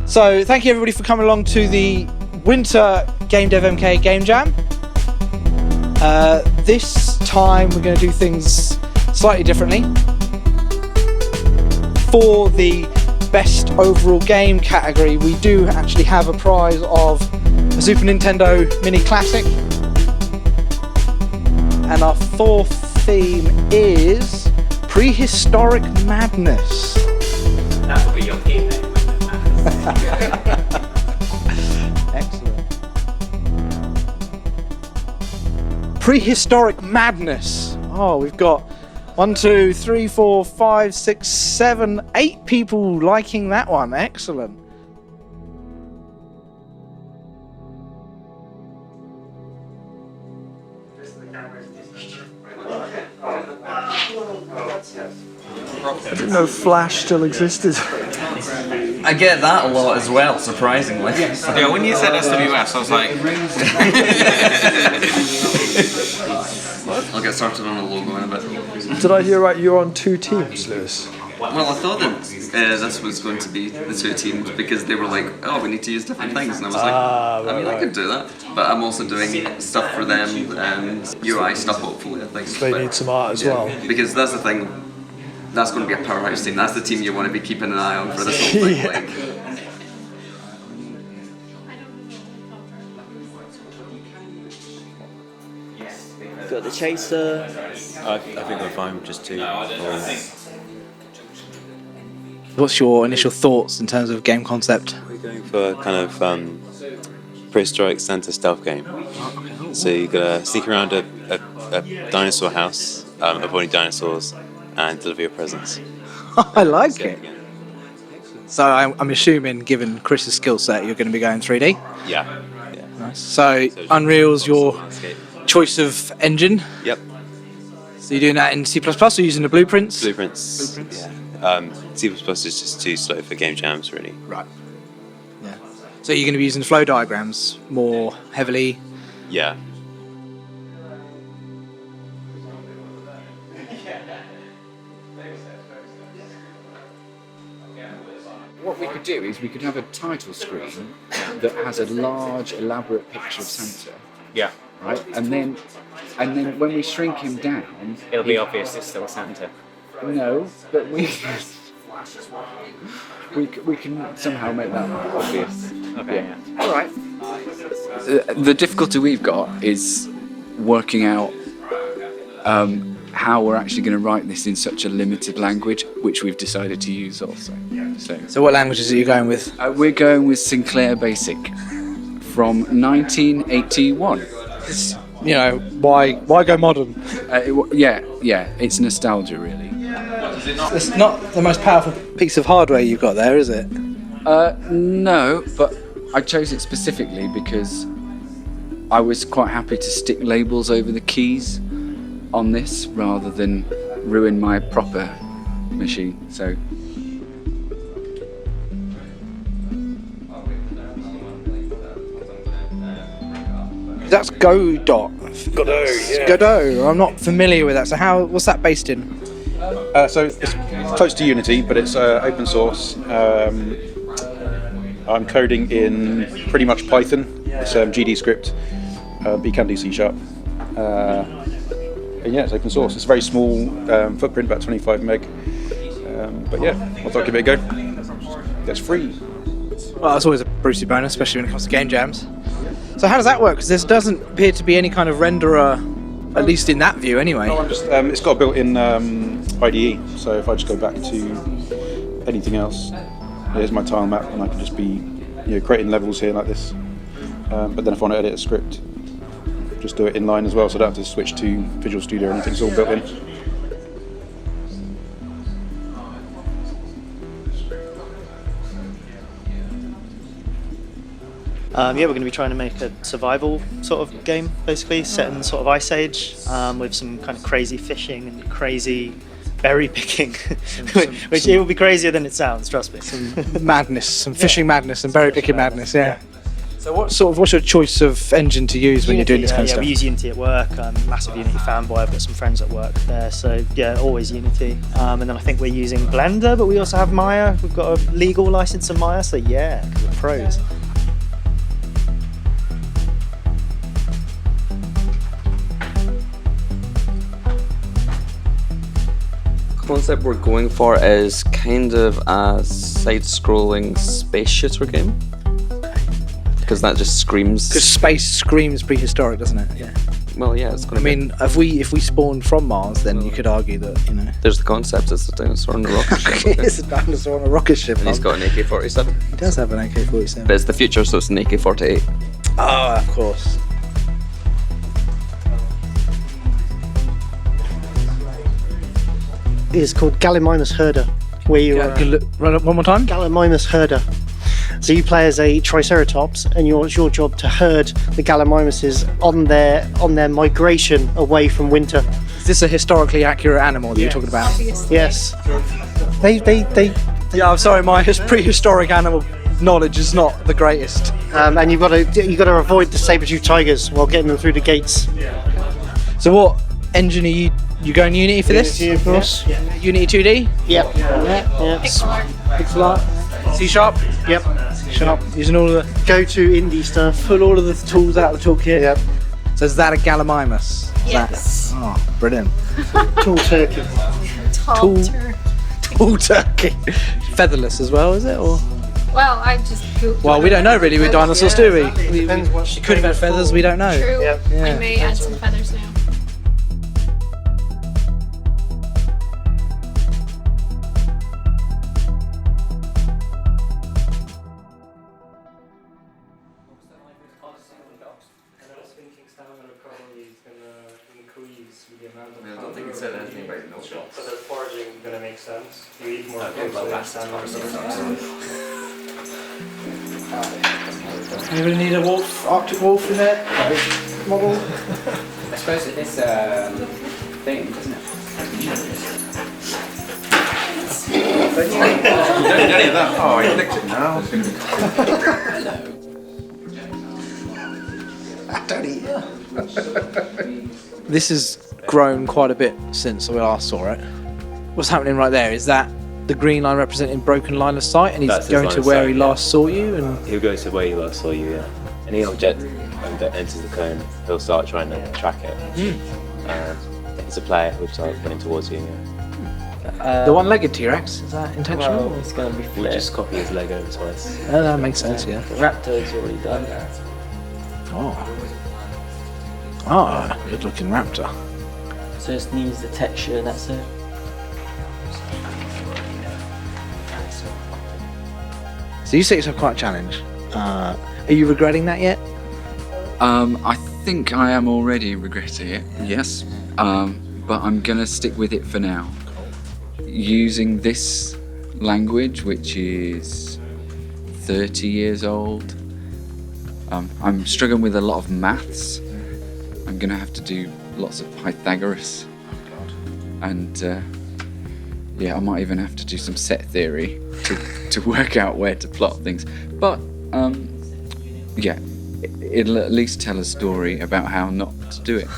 So thank you everybody for coming along to the Winter GameDev MK Game Jam. This time we're going to do things slightly differently. For the best overall game category, we do actually have a prize of a Super Nintendo Mini Classic. And our fourth theme is Prehistoric Madness. That will be your game name. Excellent. Prehistoric Madness. Oh, we've got 1, 2, 3, 4, 5, 6, 7, 8 people liking that one. Excellent. I didn't know Flash still existed. I get that a lot as well, surprisingly. Yeah, when you said SWS, I was like... I'll get started on a logo in a bit. Did I hear right? You're on 2 teams, Lewis. Well, I thought that this was going to be the 2 teams because they were like, oh, we need to use different things, and I was like, I could do that. But I'm also doing stuff for them, UI stuff hopefully, I think. They need some art as well. Because that's the thing, that's going to be a powerhouse team. That's the team you want to be keeping an eye on for this whole thing. Yeah. Got the chaser. I think we're fine with just 2. What's your initial thoughts in terms of game concept? We're going for kind of prehistoric Santa stealth game. So you gotta sneak around a dinosaur house, avoiding dinosaurs, and deliver your presents. I like it. So I'm assuming, given Chris's skill set, you're going to be going 3D? Yeah. Nice. So Unreal's your choice of engine? Yep. So you're doing that in C++, or using the blueprints? Blueprints. Yeah. C++ is just too slow for game jams, really. Right. Yeah. So you're going to be using flow diagrams more heavily? Yeah. What we could do is we could have a title screen that has a large, elaborate picture of Santa. Yeah. Right, and then when we shrink him down, It'll be obvious it's still Santa. no, but we can somehow make that obvious. Okay, yeah. All right. The difficulty we've got is working out how we're actually going to write this in such a limited language, which we've decided to use also. So what languages are you going with? We're going with Sinclair Basic from 1981. You know, why go modern? It's nostalgia, really. It's not the most powerful piece of hardware you've got there, is it? No, but I chose it specifically because I was quite happy to stick labels over the keys on this rather than ruin my proper machine. So. That's Godot. Godot, yeah. Godot. I'm not familiar with that. So what's that based in? So it's close to Unity, but it's open source. I'm coding in pretty much Python. It's GD script, but you can do C#. And yeah, it's open source. It's a very small footprint, about 25 meg. But yeah, I thought I'd give it a go. It's free. Well, it's always a Brucey bonus, especially when it comes to game jams. So how does that work? Because there doesn't appear to be any kind of renderer, at least in that view anyway. No, it's got a built-in IDE, so if I just go back to anything else, here's my tile map, and I can just be creating levels here like this. But then if I want to edit a script, just do it in line as well, so I don't have to switch to Visual Studio or anything. It's all built in. Yeah, we're going to be trying to make a survival sort of game, basically, set in sort of Ice Age, with some kind of crazy fishing and crazy berry picking, which it will be crazier than it sounds, trust me. Some madness, some fishing madness and berry picking madness, yeah. So what's your choice of engine to use when you're doing this kind of stuff? We use Unity at work. I'm a massive Unity fanboy. I've got some friends at work there, so yeah, always Unity. And then I think we're using Blender, but we also have Maya. We've got a legal license in Maya, so yeah, we're pros. Concept we're going for is kind of a side-scrolling space shooter game. Because that just screams. Because space screams prehistoric, doesn't it? Yeah. Well, yeah, it's going to. I mean, if we spawned from Mars, then you could argue that There's the concept. It's a dinosaur on a rocket ship. It's a dinosaur on a rocket ship. And he's got an AK-47. He does have an AK-47. But it's the future, so it's an AK-48. Oh, of course. Is called Gallimimus herder, where you run it one more time. Gallimimus herder. So you play as a Triceratops, and it's your job to herd the Gallimimuses on their migration away from winter. Is this a historically accurate animal that you're talking about? Yes. They. Yeah, I'm sorry, my prehistoric animal knowledge is not the greatest. And you've got to avoid the saber-toothed tigers while getting them through the gates. So what engine are you going Unity for this? Unity, of course. Yeah. Unity 2D? Yep. Pixel art. C#? Yep. C#. Using all of the go-to indie stuff. Pull all of the tools out of the toolkit. Yep. So is that a Gallimimus? Yes. Oh, brilliant. Tall turkey. Tall turkey. Featherless as well, is it? Or? Well, I just Googled. Well, we don't know really with dinosaurs, do we? Depends what She could have had feathers, we don't know. True. Yep. I may add some feathers now. I don't think it said anything about no shots. So the foraging going to make sense. You eat more Anybody need a wolf, Arctic wolf in there? Model? I suppose it is thing, isn't it? You don't need any of that. Oh, you nicked it now. This has grown quite a bit since we last saw it. What's happening right there? Is that the green line representing broken line of sight, and he's That's his going line to of where sight, he yeah. last saw you? And He'll go to where you last saw you, yeah. Any object that enters the cone, he'll start trying to track it. It's a player who'll start running towards you, yeah. the one-legged T-Rex, is that intentional? Well, it's going to be We'll flipped. just copy his leg over twice. That makes sense, yeah. The raptor's already done that. Oh, good-looking raptor. So it just needs the texture, and that's it. So you set yourself quite a challenge. Are you regretting that yet? I think I am already regretting it, yes. But I'm gonna stick with it for now. Using this language, which is 30 years old, I'm struggling with a lot of maths. I'm gonna have to do lots of Pythagoras. And yeah, I might even have to do some set theory to work out where to plot things. But yeah, it'll at least tell a story about how not to do it.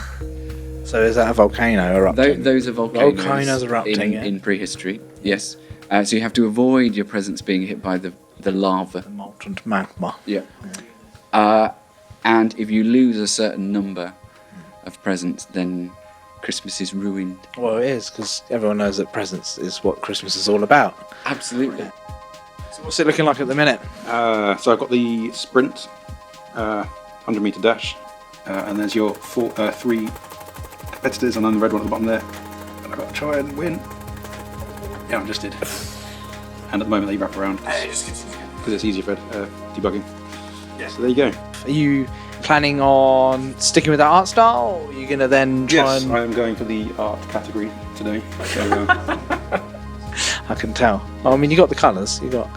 So is that a volcano erupting? Those are volcanoes, Volcanoes erupting, yeah. in prehistory, yes. So you have to avoid your presence being hit by the lava. Molten magma. Yeah. And if you lose a certain number of presents, then Christmas is ruined. Well, it is, because everyone knows that presents is what Christmas is all about. Absolutely. So what's it looking like at the minute? So I've got the sprint, 100-meter dash, and there's your three competitors, and I'm the red one at the bottom there. And I've got to try and win. Yeah, I just did. And at the moment they wrap around because it's easier for debugging. Yeah. So there you go. Are you planning on sticking with that art style, or are you going to then try Yes, and... I am going for the art category today. So, I can tell. I mean, you got the colours. You got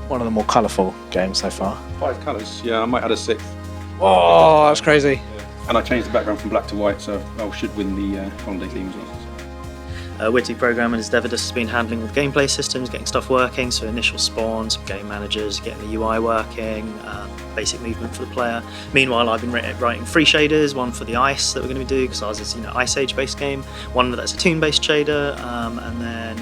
one of the more colourful games so far. 5 colours. Yeah, I might add a 6th. Oh, that's crazy. And I changed the background from black to white, so I should win the holiday theme as well. Witty Programmer and Devadus has been handling all the gameplay systems, getting stuff working, so initial spawns, game managers, getting the UI working, basic movement for the player. Meanwhile, I've been writing free shaders, one for the ice that we're going to be doing, because ours is Ice Age based game, one that's a toon based shader, and then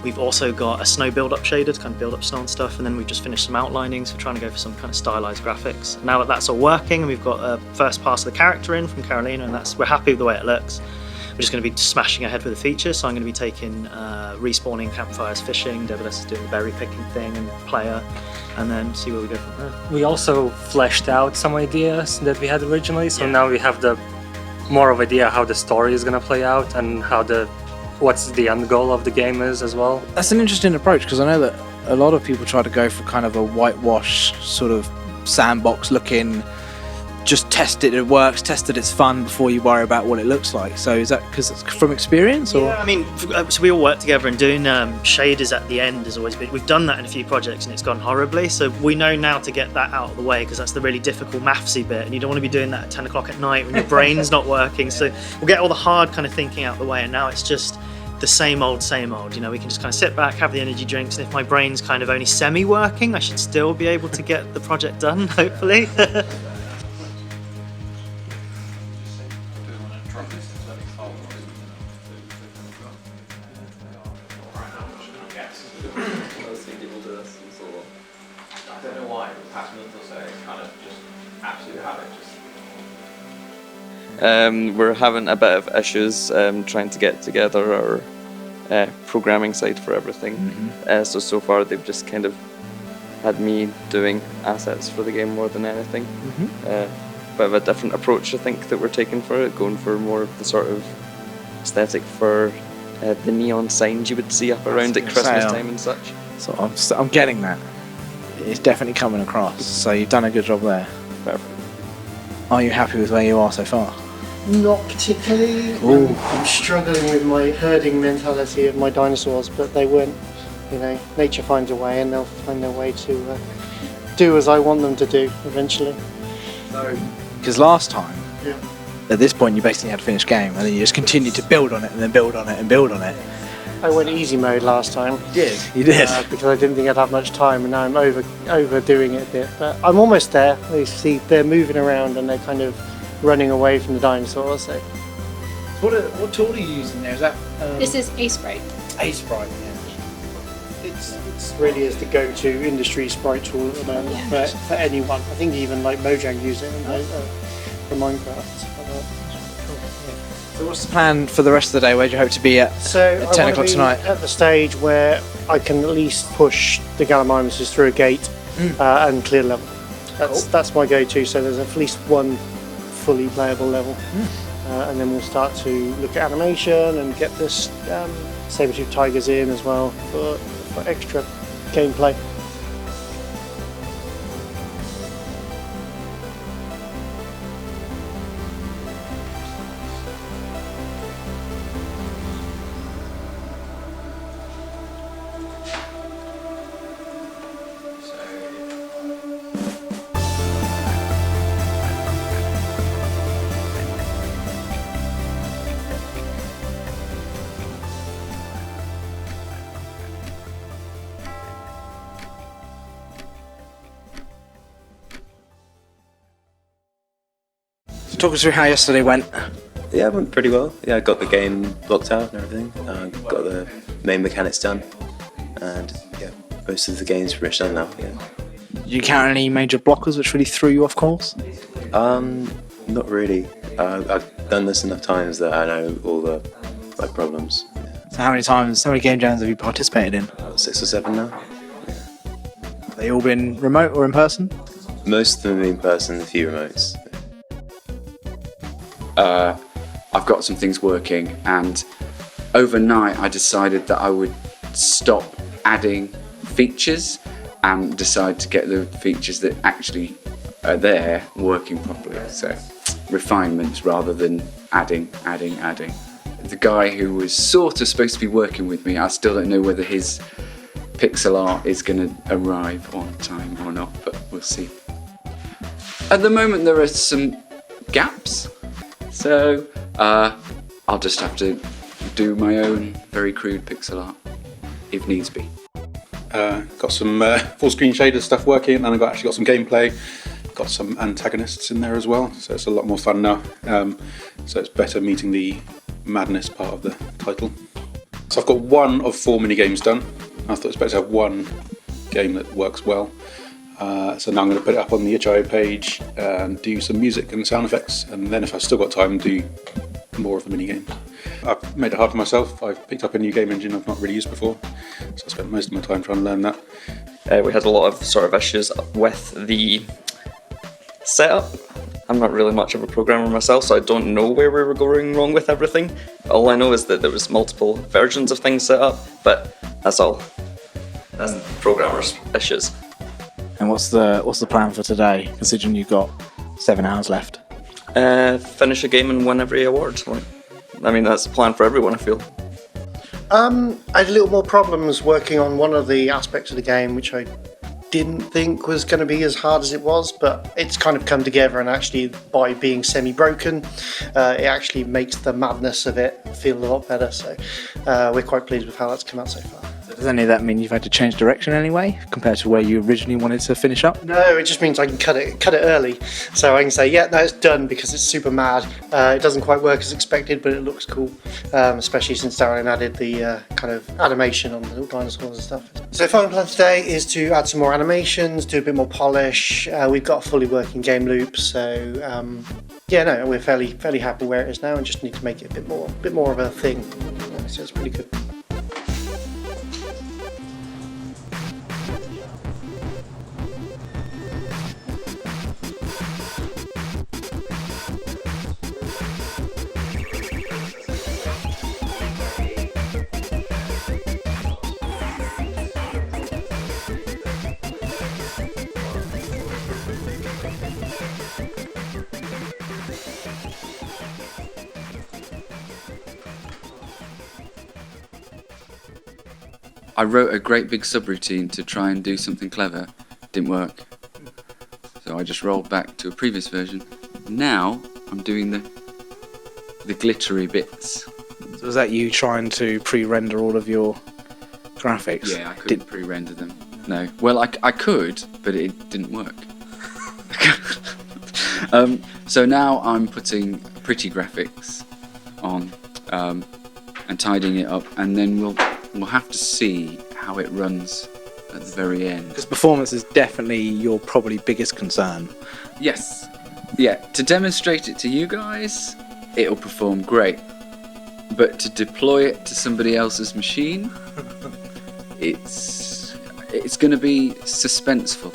we've also got a snow build-up shader to kind of build up snow and stuff, and then we've just finished some outlining, so we're trying to go for some kind of stylized graphics. Now that that's all working, and we've got a first pass of the character in from Carolina, and we're happy with the way it looks. We're just going to be smashing ahead with the features, so I'm going to be taking respawning, campfires, fishing, Devadus is doing the berry picking thing, and player, and then see where we go from there. We also fleshed out some ideas that we had originally, so now we have more of idea how the story is going to play out and what's the end goal of the game is as well. That's an interesting approach, because I know that a lot of people try to go for kind of a whitewash sort of sandbox looking, just test it works, test that it's fun before you worry about what it looks like. So is that because it's from experience, or? Yeah, I mean, so we all work together, and doing shaders at the end has always been, we've done that in a few projects and it's gone horribly, so we know now to get that out of the way, because that's the really difficult mathsy bit, and you don't want to be doing that at 10 o'clock at night when your brain's not working. So we'll get all the hard kind of thinking out of the way, and now it's just the same old, you know, we can just kind of sit back, have the energy drinks, and if my brain's kind of only semi-working, I should still be able to get the project done, hopefully. We're having a bit of issues trying to get together our programming side for everything. So far they've just kind of had me doing assets for the game more than anything. Bit of a different approach, I think, that we're taking for it, going for more of the sort of aesthetic for the neon signs you would see up around at Christmas time and such. So I'm getting that. It's definitely coming across. So you've done a good job there. Perfect. Are you happy with where you are so far? Not particularly. I'm struggling with my herding mentality of my dinosaurs, but they won't. You know, nature finds a way, and they'll find their way to do as I want them to do eventually. Because last time, at this point, you basically had a finished game, and then you just continued to build on it, and then build on it, and build on it. I went easy mode last time. You did. Because I didn't think I'd have much time, and now I'm overdoing it a bit. But I'm almost there. You see, they're moving around, and they're kind of running away from the dinosaurs. So. What tool are you using there? Is that? This is A-Sprite. A-Sprite, yeah. It's really is the go-to industry sprite tool at the moment for anyone. I think even like Mojang use it for Minecraft. So what's the plan for the rest of the day? Where do you hope to be at 10 o'clock tonight? At the stage where I can at least push the Gallimimuses through a gate and clear level. That's my go-to. So there's at least one fully playable level, and then we'll start to look at animation and get this saber-tooth tigers in as well for extra gameplay. Talk us through how yesterday went. Yeah, it went pretty well. Yeah, I got the game blocked out and everything. Got the main mechanics done, and yeah, most of the game's pretty much done now. Yeah. Did you encounter any major blockers which really threw you off course? Not really. I've done this enough times that I know all the problems. Yeah. So how many game jams have you participated in? 6 or 7 now. Yeah. Have they all been remote or in person? Most of them in person, a few remotes. I've got some things working, and overnight I decided that I would stop adding features and decide to get the features that actually are there working properly. So refinements rather than adding. The guy who was sort of supposed to be working with me, I still don't know whether his pixel art is going to arrive on time or not, but we'll see. At the moment there are some gaps, so I'll just have to do my own very crude pixel art, if needs be. Got some full screen shader stuff working, and I've actually got some gameplay. Got some antagonists in there as well, so it's a lot more fun now. So it's better meeting the madness part of the title. So I've got 1 of 4 mini games done. I thought it's better to have 1 game that works well. So now I'm going to put it up on the itch.io page and do some music and sound effects, and then if I've still got time, do more of the mini games. I've made it hard for myself. I've picked up a new game engine I've not really used before, so I spent most of my time trying to learn that. We had a lot of sort of issues with the setup. I'm not really much of a programmer myself, so I don't know where we were going wrong with everything. All I know is that there was multiple versions of things set up, but that's all. That's programmers' issues. And what's the plan for today, considering you've got 7 hours left? Finish a game and win every award. I mean, that's the plan for everyone, I feel. I had a little more problems working on one of the aspects of the game, which I didn't think was going to be as hard as it was, but it's kind of come together, and actually by being semi-broken, it actually makes the madness of it feel a lot better, so we're quite pleased with how that's come out so far. So does any of that mean you've had to change direction anyway, compared to where you originally wanted to finish up? No, it just means I can cut it early, so I can say, yeah, no, it's done, because it's super mad. It doesn't quite work as expected, but it looks cool, especially since Darren added the kind of animation on the little dinosaurs and stuff. So final plan today is to add some more animations, do a bit more polish. We've got a fully working game loop, so yeah, no, we're fairly happy where it is now, and just need to make it a bit more of a thing. So it's pretty good. I wrote a great big subroutine to try and do something clever. Didn't work. So I just rolled back to a previous version. Now I'm doing the glittery bits. So was that you trying to pre-render all of your graphics? Yeah, I couldn't pre-render them. No. Well, I could, but it didn't work. So now I'm putting pretty graphics on and tidying it up, and then we'll have to see how it runs at the very end. Because performance is definitely your probably biggest concern. Yes. Yeah, to demonstrate it to you guys, it'll perform great. But to deploy it to somebody else's machine, it's going to be suspenseful.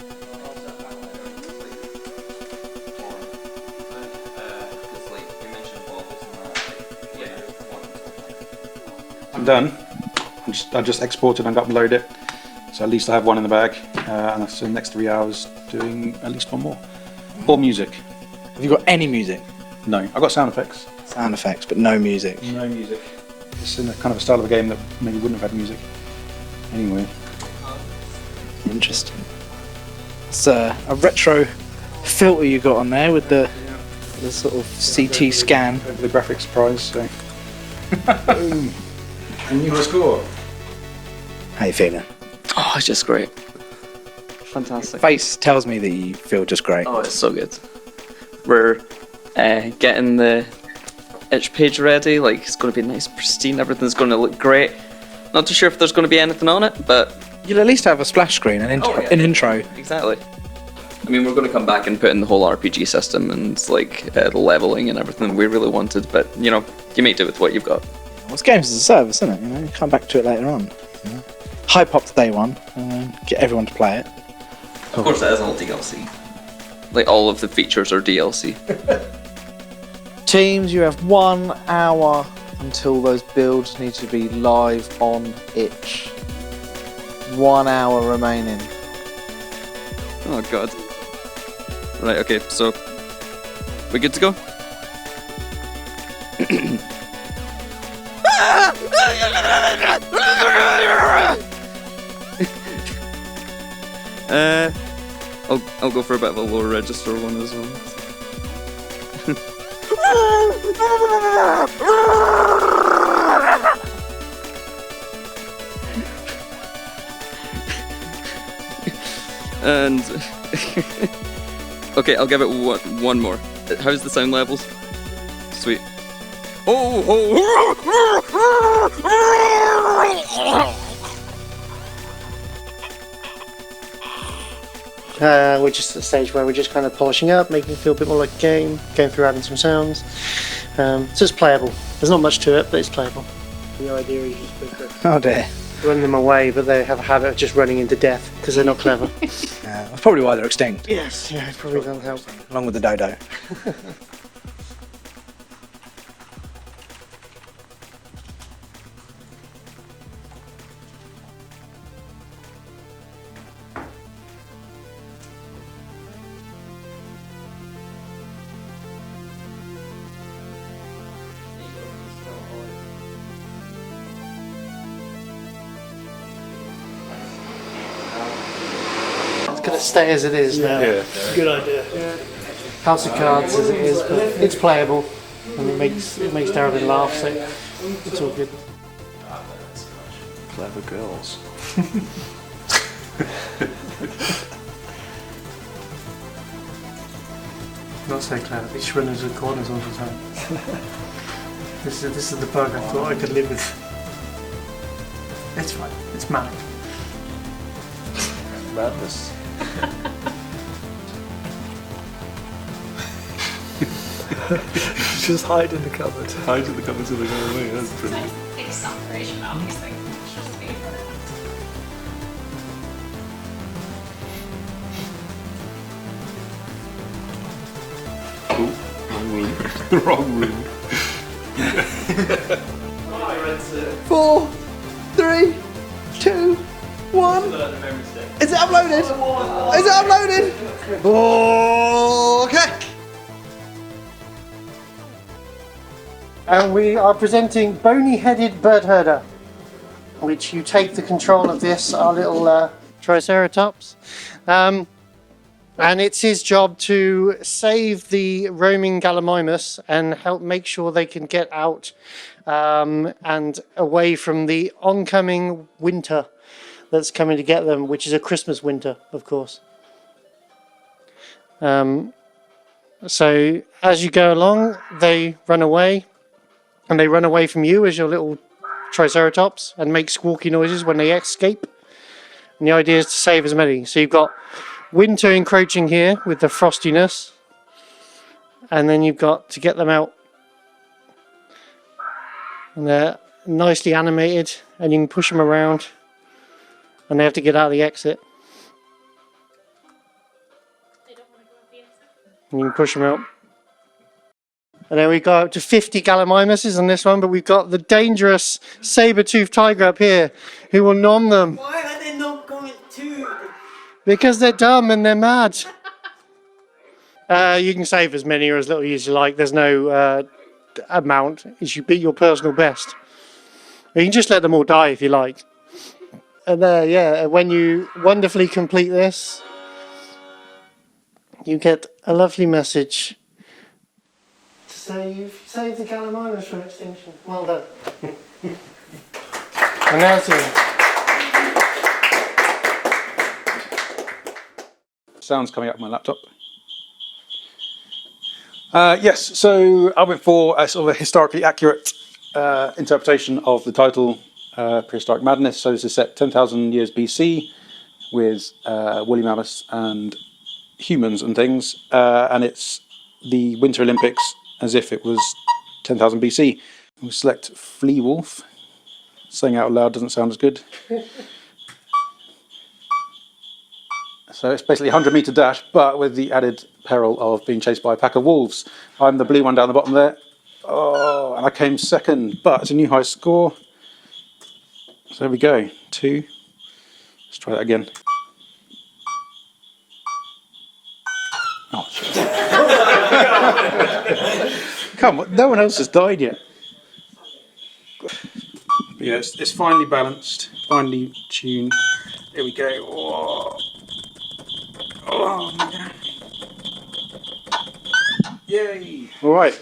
I'm done. I just exported and uploaded it, so at least I have one in the bag, and I've spent the next 3 hours doing at least one more. Or music. Have you got any music? No, I've got sound effects. Sound effects, but no music. No music. It's in a kind of a style of a game that maybe wouldn't have had music. Anyway. Interesting. It's a retro filter you got on there with the sort of CT scan. The graphics prize, so. Boom. And you got a score. How you feeling? Oh, it's just great. Fantastic. Face tells me that you feel just great. Oh, it's so good. We're getting the itch page ready. Like, it's going to be nice, pristine. Everything's going to look great. Not too sure if there's going to be anything on it, but you'll at least have a splash screen, an intro. Exactly. I mean, we're going to come back and put in the whole RPG system and like the leveling and everything we really wanted. But you know, you make do with what you've got. Well, it's games as a service, isn't it? You know, you come back to it later on. You know? Hype up to day one, and get everyone to play it. Of course, that is all DLC. Like all of the features are DLC. Teams, you have 1 hour until those builds need to be live on itch. 1 hour remaining. Oh god. Right, okay, so we good to go? I'll go for a bit of a lower register one as well. And okay, I'll give it one more. How's the sound levels? Sweet. We're just at the stage where we're just kind of polishing up, making it feel a bit more like a game, going through adding some sounds. So it's playable. There's not much to it, but it's playable. The idea is just Oh dear. run them away, but they have a habit of just running into death because they're not clever. That's probably why they're extinct. Yes, yeah, it probably doesn't help. Along with the dodo. It's going to stay as it is now. Yeah. Good idea. House of Cards as it is, but it's playable and it makes Darren laugh, so it's all good. Clever girls. Not so clever. They just run into the corners all the time. This is the bug I thought I could live with. It's fine. It's manic. Madness. Just hide in the cupboard. Hide in the cupboard till they go away. That's brilliant. Take some duration out of these things. It's just me. Wrong room. Wrong room. 4, 3, 2, 1. Is it uploaded? Is it uploaded? Oh, okay. And we are presenting Boneheaded Bird Herder, which you take the control of this, our little Triceratops. And it's his job to save the roaming Gallimimus and help make sure they can get out and away from the oncoming winter that's coming to get them, which is a Christmas winter, of course. So as you go along, they run away, and they run away from you as your little Triceratops and make squawky noises when they escape. And the idea is to save as many. So you've got winter encroaching here with the frostiness, and then you've got to get them out. And they're nicely animated, and you can push them around, and they have to get out of the exit. And you can push them out. And then we go up to 50 Gallimimuses on this one, but we've got the dangerous saber-toothed tiger up here who will nom them. Why are they not going to? Because they're dumb and they're mad. You can save as many or as little as you like. There's no amount. You should beat your personal best. You can just let them all die if you like. And yeah, when you wonderfully complete this, you get a lovely message. Save the Gallimimus from extinction. Well done. And now to Sounds coming up on my laptop. Yes, so I went for a sort of a historically accurate interpretation of the title, Prehistoric Madness. So this is set 10,000 years BC with woolly mammoths and humans and things, and it's the Winter Olympics as if it was 10,000 BC. We'll select Flea Wolf. Saying out loud doesn't sound as good. So it's basically a 100-meter dash, but with the added peril of being chased by a pack of wolves. I'm the blue one down the bottom there. Oh, and I came second, but it's a new high score. So there we go, 2. Let's try that again. Oh, shit. Come on, no one else has died yet. But yeah, it's finely balanced, finely tuned. Here we go. Oh, oh my God. Yay! All right.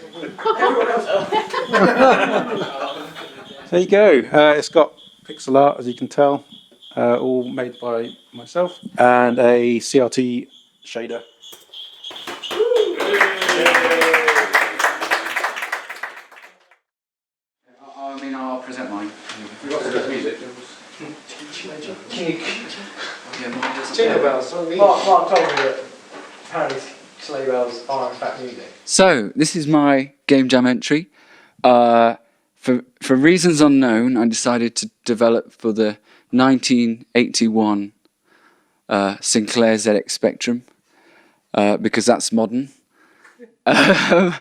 There you go. It's got pixel art, as you can tell. all made by myself, and a CRT shader. I'll present mine. We got some music. Jingle bells. Mark told me that apparently sleigh bells are in fact music. So, this is my game jam entry. For reasons unknown, I decided to develop for the 1981 Sinclair ZX Spectrum because that's modern. And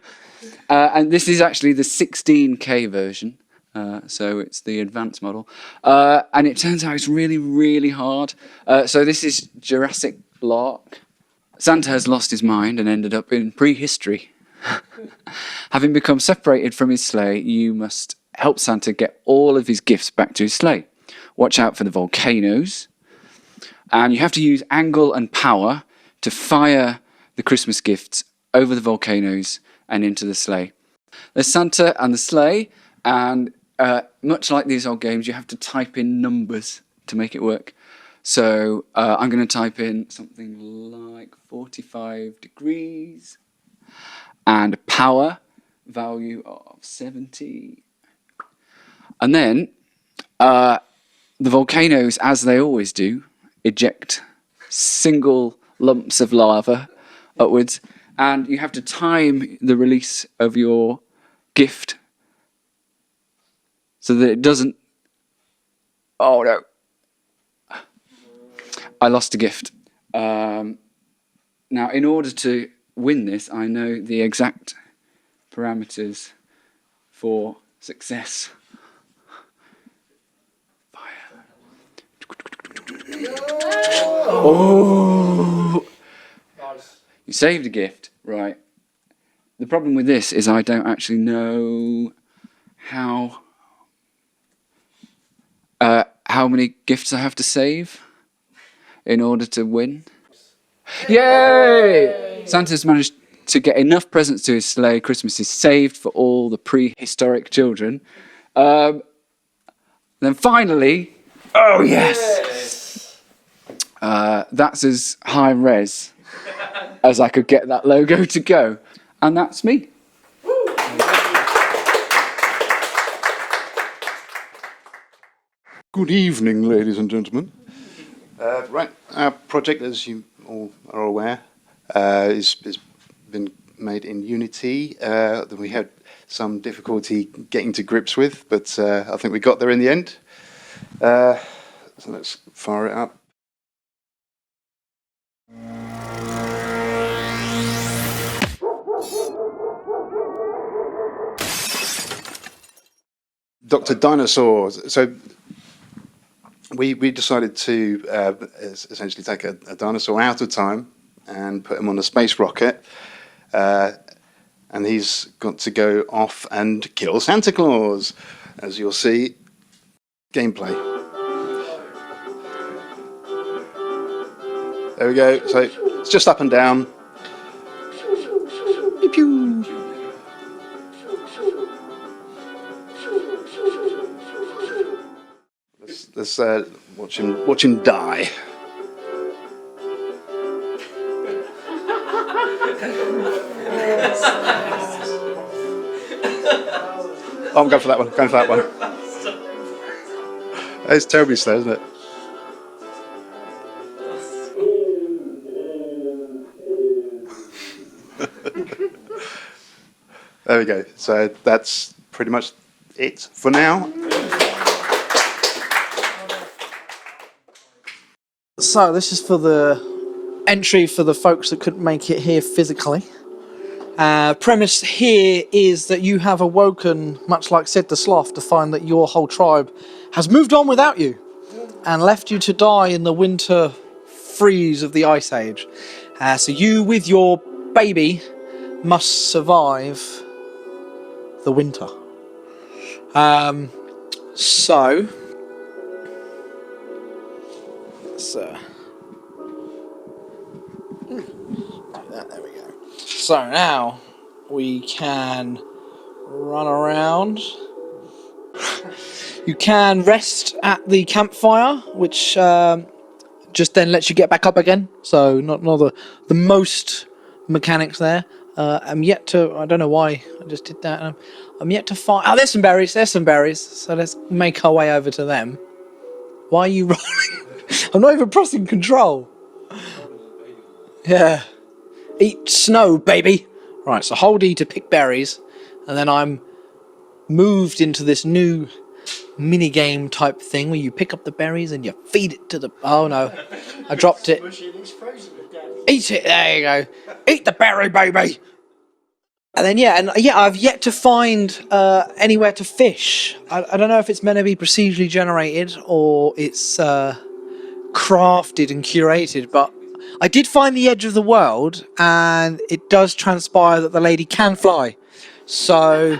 this is actually the 16K version. So it's the advanced model. And it turns out it's really, really hard. So this is Jurassic Block. Santa has lost his mind and ended up in prehistory. Having become separated from his sleigh, you must help Santa get all of his gifts back to his sleigh. Watch out for the volcanoes. And you have to use angle and power to fire the Christmas gifts over the volcanoes and into the sleigh. There's Santa and the sleigh, and much like these old games, you have to type in numbers to make it work. So I'm going to type in something like 45 degrees and a power value of 70. And then the volcanoes, as they always do, eject single lumps of lava upwards, and you have to time the release of your gift so that it doesn't... Oh no. I lost a gift. Now, in order to win this, I know the exact parameters for success. Fire. Oh! You saved a gift, right. The problem with this is I don't actually know how many gifts I have to save in order to win. Yay! Santa's managed to get enough presents to his sleigh. Christmas is saved for all the prehistoric children. Then finally, oh yes! That's as high res as I could get that logo to go. And that's me. Good evening, ladies and gentlemen. Right, our project, as you all are aware, is been made in Unity. That we had some difficulty getting to grips with, but I think we got there in the end. So let's fire it up. Dr. Dinosaur. So we decided to essentially take a dinosaur out of time and put him on a space rocket, and he's got to go off and kill Santa Claus, as you'll see. Gameplay. There we go. So it's just up and down. Pew pew. Let's watch him die. Oh, I'm going for that one. Going for that one. It's terribly slow, isn't it? There we go. So that's pretty much it for now. So this is for the entry for the folks that couldn't make it here physically. Premise here is that you have awoken, much like Sid the Sloth, to find that your whole tribe has moved on without you and left you to die in the winter freeze of the Ice Age. So you, with your baby, must survive the winter. So let's do that. There we go. So now we can run around You can rest at the campfire, which just then lets you get back up again. So not the most mechanics there. I'm yet to. I don't know why I just did that. I'm yet to find. Oh, there's some berries. There's some berries. So let's make our way over to them. Why are you rolling? I'm not even pressing control. Yeah. Eat snow, baby. Right. So hold E to pick berries, and then I'm moved into this new mini game type thing where you pick up the berries and you feed it to the. Oh no, I dropped it. Eat it. There you go. Eat the berry, baby. And then I've yet to find anywhere to fish. I don't know if it's meant to be procedurally generated or it's crafted and curated, but I did find the edge of the world, and it does transpire that the lady can fly. So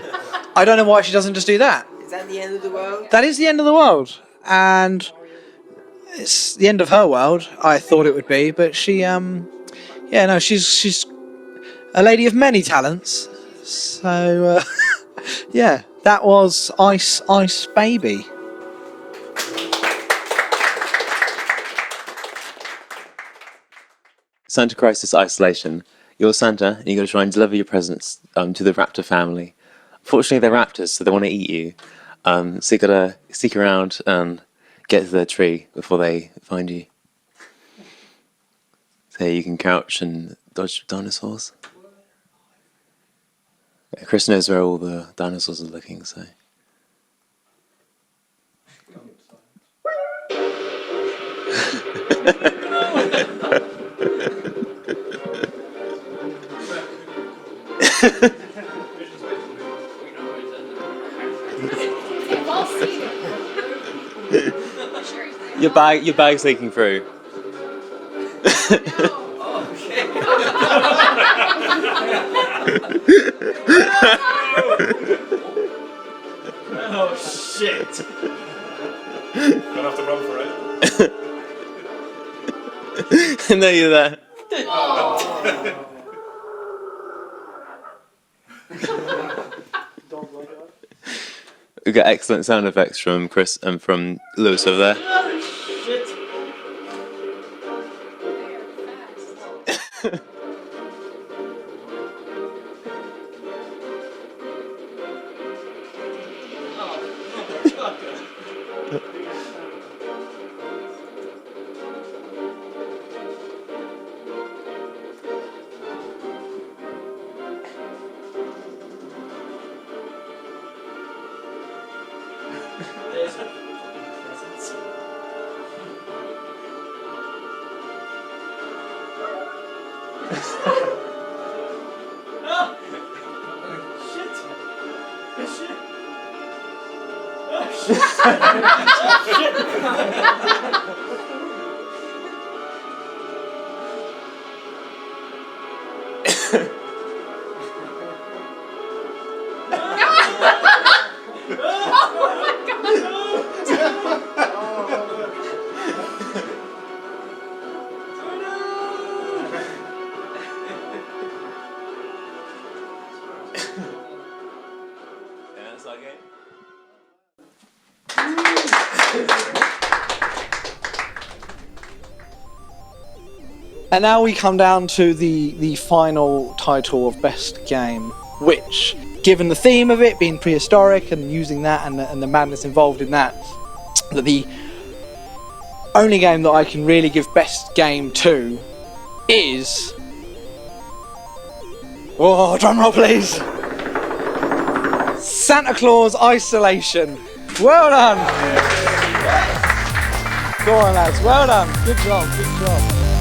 I don't know why she doesn't just do that. Is that the end of the world? That is the end of the world, and it's the end of her world. I thought it would be, but she, she's a lady of many talents. So, yeah, that was Ice Baby. Santa Crisis Isolation. You're Santa, and you got to try and deliver your presents to the raptor family. Fortunately, they're raptors, so they want to eat you. So you got to sneak around and get to the tree before they find you. So you can crouch and dodge dinosaurs. Chris knows where all the dinosaurs are looking, so. Your bag's leaking through. Oh shit! Gonna have to run for it. No, you're there. We got excellent sound effects from Chris and from Lewis over there. And now we come down to the final title of Best Game, which, given the theme of it being prehistoric and using that and the madness involved in that, the only game that I can really give Best Game to is... Oh, drumroll please! Santa Claus Isolation. Well done! Go on lads, well done. Good job, good job.